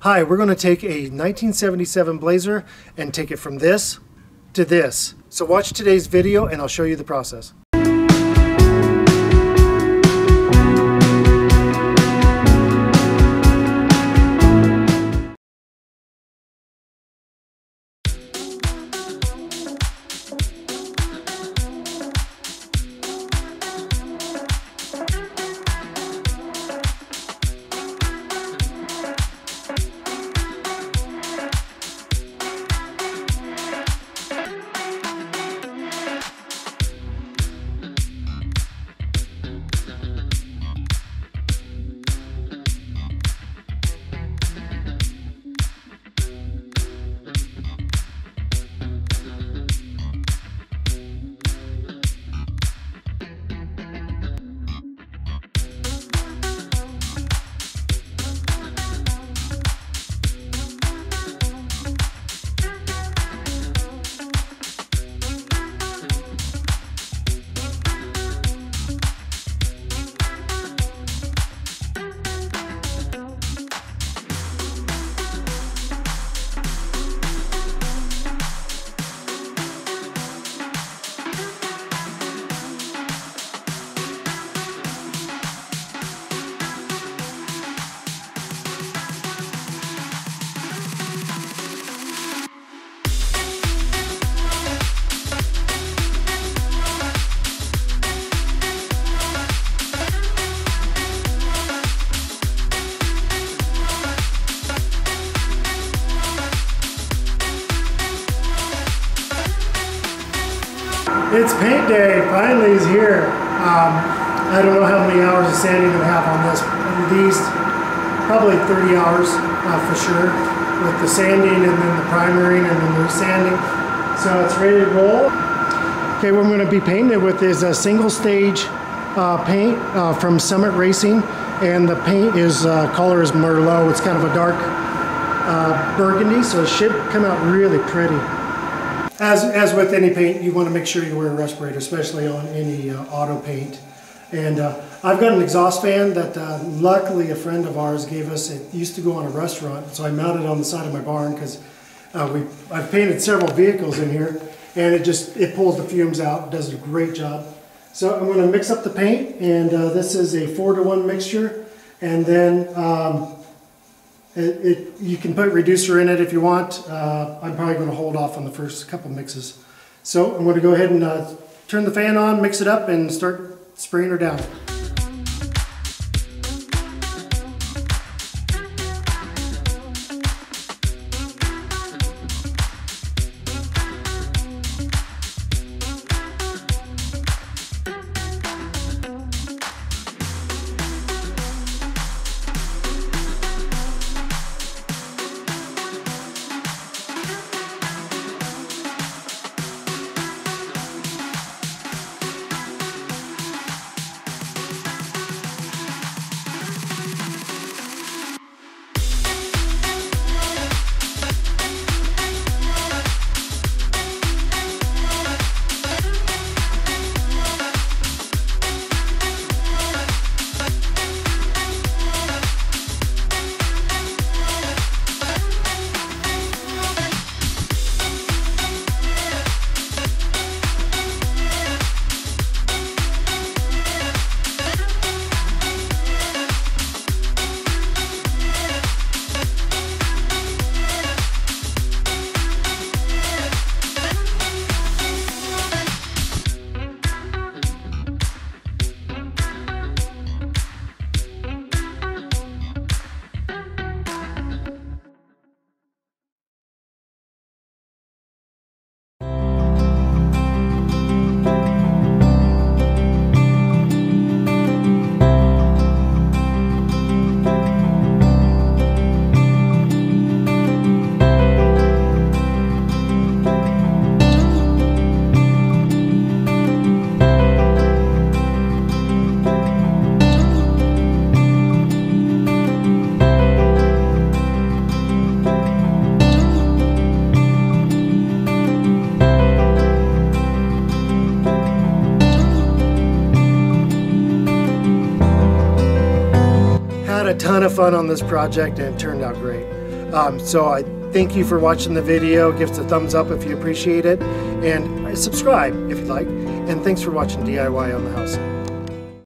Hi, we're going to take a 1977 Blazer and take it from this to this. So watch today's video and I'll show you the process. It's paint day, finally is here. I don't know how many hours of sanding I have on this, at least probably 30 hours for sure, with the sanding and then the primering and then the sanding. So it's ready to roll. Okay, what I'm going to be painting it with is a single stage paint from Summit Racing, and the paint is color is Merlot. It's kind of a dark burgundy, so it should come out really pretty. As with any paint, you want to make sure you wear a respirator, especially on any auto paint. And I've got an exhaust fan that luckily a friend of ours gave us. It used to go on a restaurant, so I mounted it on the side of my barn because I've painted several vehicles in here, and it pulls the fumes out, does a great job. So I'm going to mix up the paint, and this is a 4-to-1 mixture, and then you can put reducer in it if you want. I'm probably going to hold off on the first couple mixes. So I'm going to go ahead and turn the fan on, mix it up, and start spraying her down. ton of fun on this project and it turned out great. So I thank you for watching the video. Give us a thumbs up if you appreciate it, and subscribe if you'd like. And thanks for watching DIY on the House.